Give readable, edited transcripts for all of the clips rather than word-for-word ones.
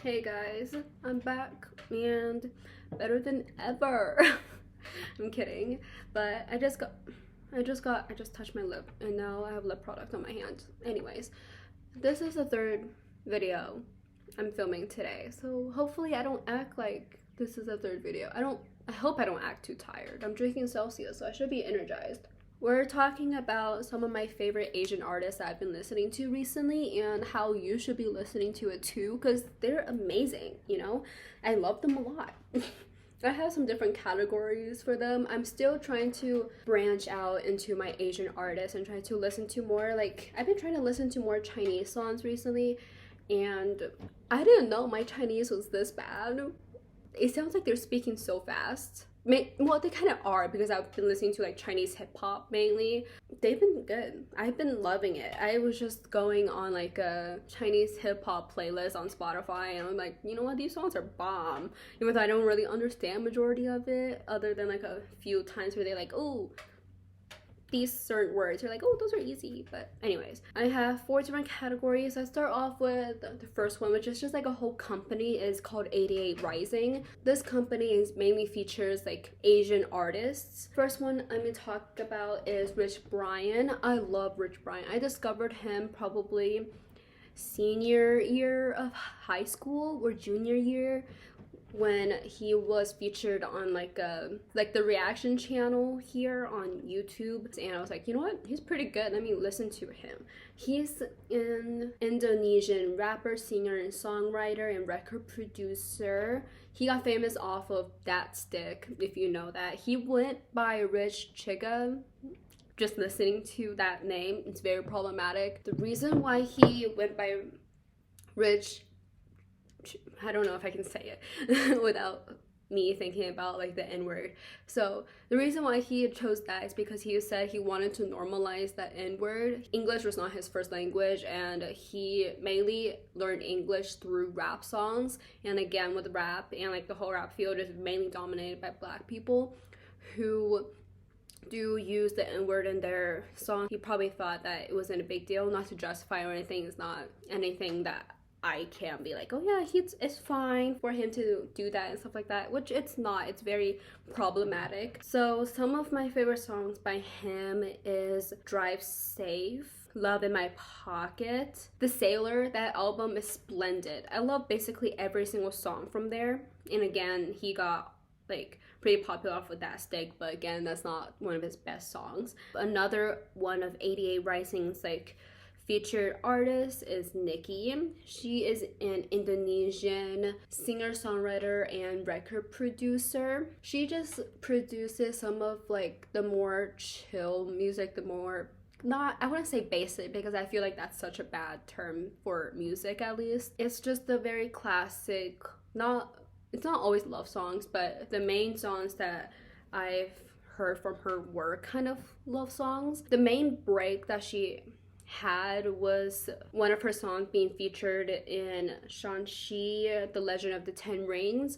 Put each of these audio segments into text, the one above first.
Hey guys, I'm back and better than ever. I'm kidding, but I just touched my lip and now I have lip product on my hand. Anyways, this is the third video I'm filming today, so hopefully I don't act like this is the third video. I hope I don't act too tired. I'm drinking Celsius, so I should be energized. We're talking about some of my favorite Asian artists that I've been listening to recently and how you should be listening to it too because they're amazing, you know? I love them a lot. I have some different categories for them. I'm still trying to branch out into my Asian artists and try to listen to more, like, I've been trying to listen to more Chinese songs recently, and I didn't know my Chinese was this bad. It sounds like they're speaking so fast. Well, they kind of are because I've been listening to like Chinese hip hop mainly. They've been good. I've been loving it. I was just going on like a Chinese hip hop playlist on Spotify, and I'm like, you know what, these songs are bomb. Even though I don't really understand majority of it, other than like a few times where they're like, oh, these certain words are like, oh, those are easy. But anyways, I have 4 different categories. I start off with the first one, which is just like a whole company, is called 88 Rising. This company is mainly features like Asian artists. First one I'm gonna talk about is Rich Brian. I love Rich Brian. I discovered him probably senior year of high school or junior year, when he was featured on like the reaction channel here on YouTube, and I was like, you know what, he's pretty good, let me listen to him. He's an Indonesian rapper, singer, and songwriter and record producer. He got famous off of That Stick, if you know that. He went by Rich Chiga. Just listening to that name, it's very problematic. The reason why he went by Rich, I don't know if I can say it without me thinking about like the N-word. So the reason why he chose that is because he said he wanted to normalize that N-word. English was not his first language, and he mainly learned English through rap songs. And again, with rap and like the whole rap field is mainly dominated by Black people who do use the N-word in their song. He probably thought that it wasn't a big deal, not to justify or anything. It's not anything that I can be like, oh yeah, it's fine for him to do that and stuff like that, which it's not. It's very problematic. So some of my favorite songs by him is Drive Safe, Love in My Pocket, The Sailor. That album is splendid. I love basically every single song from there. And again, he got like pretty popular off with That Stick, but again, that's not one of his best songs. Another one of 88 Rising's like featured artist is Nikki. She is an Indonesian singer-songwriter and record producer. She just produces some of like the more chill music, the more, not, I wouldn't say basic because I feel like that's such a bad term for music, at least. It's just the very classic, it's not always love songs, but the main songs that I've heard from her were kind of love songs. The main break that she had was one of her songs being featured in Shang-Chi, The Legend of the Ten Rings,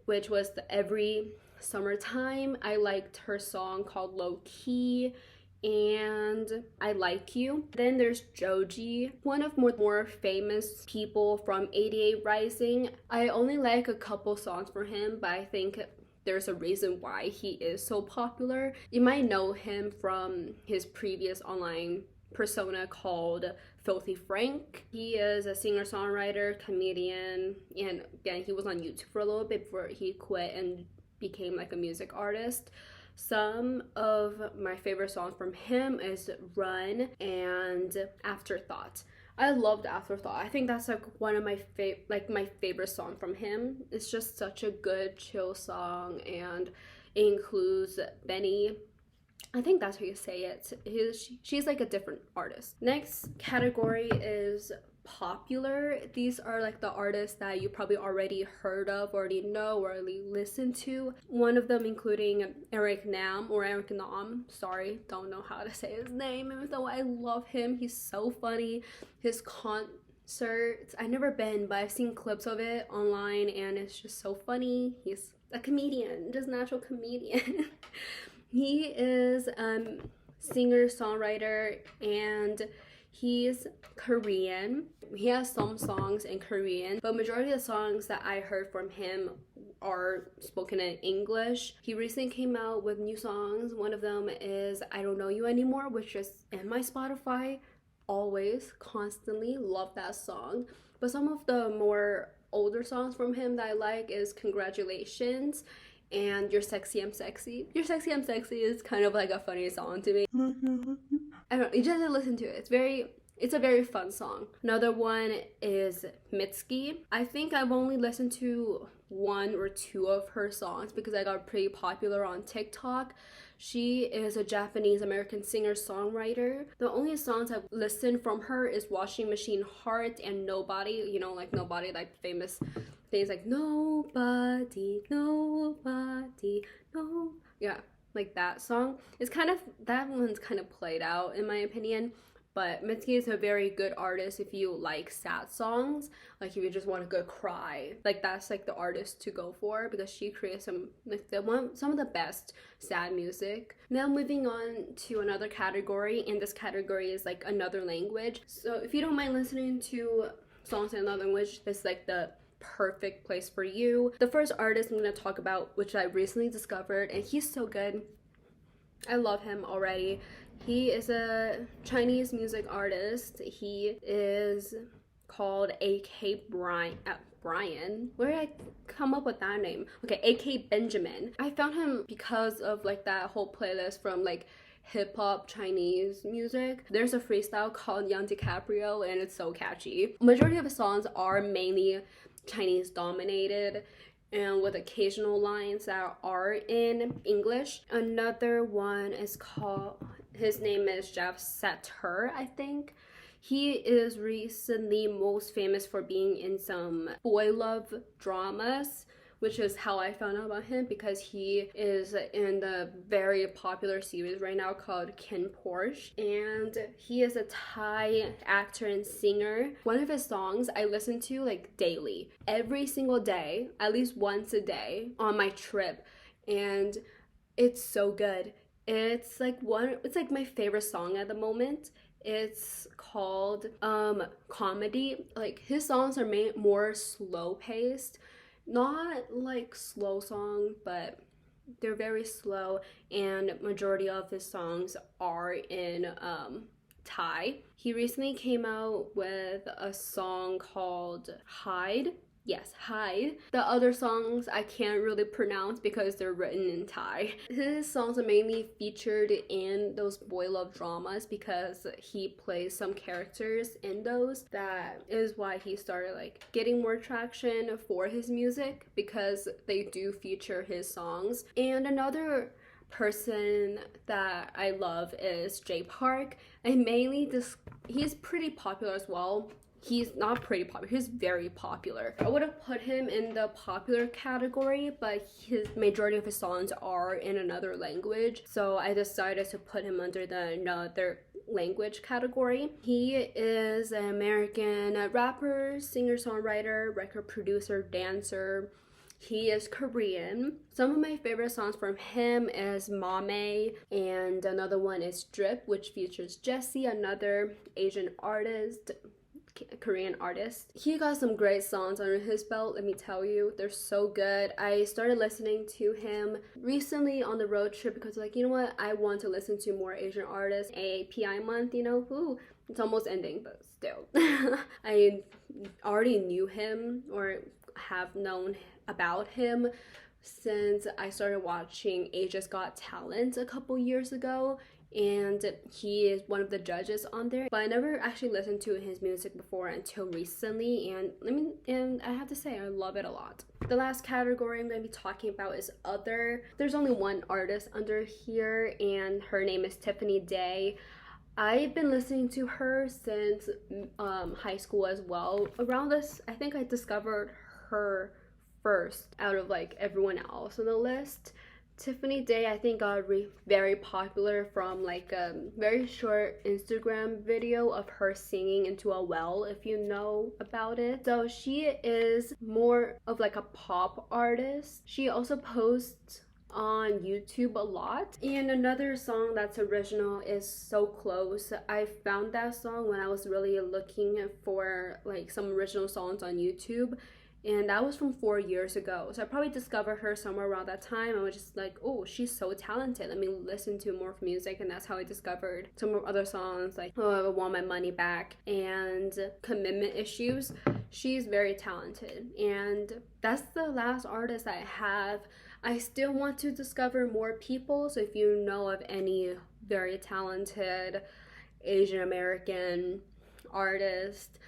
which was Every Summertime. I liked her song called Low Key and I Like You. Then there's Joji, one of more famous people from 88 Rising. I only like a couple songs for him, but I think there's a reason why he is so popular. You might know him from his previous online persona called Filthy Frank. He is a singer-songwriter, comedian, and again, he was on YouTube for a little bit before he quit and became like a music artist. Some of my favorite songs from him is Run and Afterthought. I loved Afterthought. I think that's like one of my my favorite song from him. It's just such a good chill song, and it includes Benny. I think that's how you say it. She's like a different artist. Next category is popular. These are like the artists that you probably already heard of, already know, or already listened to. One of them including Eric Nam, sorry, don't know how to say his name, even though I love him. He's so funny. His concerts, I've never been, but I've seen clips of it online and it's just so funny. He's a comedian, just natural comedian. He is singer, songwriter, and He's Korean. He has some songs in Korean, but majority of the songs that I heard from him are spoken in English. He recently came out with new songs. One of them is I Don't Know You Anymore, which is in my Spotify. Always, constantly love that song. But some of the more older songs from him that I like is Congratulations and You're Sexy, I'm Sexy. You're Sexy, I'm Sexy is kind of like a funny song to me. I don't know, you just have to listen to it. It's a very fun song. Another one is Mitski. I think I've only listened to one or two of her songs because I got pretty popular on TikTok. She is a Japanese American singer-songwriter. The only songs I've listened from her is Washing Machine Heart and Nobody. You know, like Nobody, like famous things like Nobody, Nobody, no. Yeah, like that song. That one's kind of played out in my opinion. But Mitski is a very good artist if you like sad songs. Like if you just want to go cry. Like that's like the artist to go for because she creates some of the best sad music. Now moving on to another category, and this category is like another language. So if you don't mind listening to songs in another language, this is like the perfect place for you. The first artist I'm going to talk about, which I recently discovered, and he's so good. I love him already. He is a Chinese music artist. He is called AK Brian. Where did I come up with that name? Okay, AK Benjamin. I found him because of like that whole playlist from like hip-hop Chinese music. There's a freestyle called Young DiCaprio and it's so catchy. Majority of his songs are mainly Chinese dominated and with occasional lines that are in English. Another one is called, his name is Jeff Setter, I think. He is recently most famous for being in some boy love dramas, which is how I found out about him because he is in the very popular series right now called Kin Porsche, and he is a Thai actor and singer. One of his songs I listen to like daily, every single day, at least once a day on my trip, and it's so good. It's like my favorite song at the moment. It's called Comedy. Like his songs are more slow paced. Not like slow song, but they're very slow, and majority of his songs are in Thai. He recently came out with a song called Hide. Yes, Hide. The other songs I can't really pronounce because they're written in Thai. His songs are mainly featured in those boy love dramas because he plays some characters in those. That is why he started like getting more traction for his music because they do feature his songs. And another person that I love is Jay Park. He's pretty popular as well. He's not pretty popular, he's very popular. I would have put him in the popular category, but his majority of his songs are in another language, so I decided to put him under the another language category. He is an American rapper, singer-songwriter, record producer, dancer. He is Korean. Some of my favorite songs from him is Mame, and another one is Drip, which features Jessie, another Asian artist, Korean artist. He got some great songs under his belt, let me tell you. They're so good. I started listening to him recently on the road trip because like, you know what, I want to listen to more Asian artists. API month, you know, ooh, it's almost ending, but still. I already knew him or have known about him since I started watching Asia's Got Talent a couple years ago, and he is one of the judges on there, but I never actually listened to his music before until recently, and I have to say I love it a lot. The last category I'm going to be talking about is other. There's only one artist under here, and her name is Tiffany Day. I've been listening to her since high school as well. Around this, I think I discovered her first out of like everyone else on the list. Tiffany Day, I think, got very popular from like a very short Instagram video of her singing into a well, if you know about it. So she is more of like a pop artist. She also posts on YouTube a lot. And another song that's original is So Close. I found that song when I was really looking for like some original songs on YouTube, and that was from 4 years ago. So I probably discovered her somewhere around that time. I was just like, oh, she's so talented, let me listen to more music. And that's how I discovered some other songs like Oh, I Want My Money Back and Commitment Issues. She's very talented, and that's the last artist I have. I still want to discover more people, so if you know of any very talented Asian American artist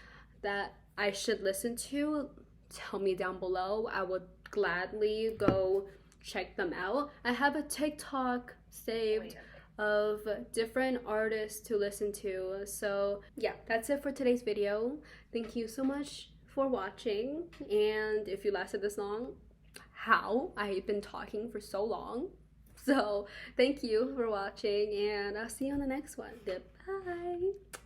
that I should listen to, tell me down below. I would gladly go check them out. I have a TikTok saved of different artists to listen to. So yeah, that's it for today's video. Thank you so much for watching, and if you lasted this long, how? I've been talking for so long. So thank you for watching, and I'll see you on the next one. Goodbye.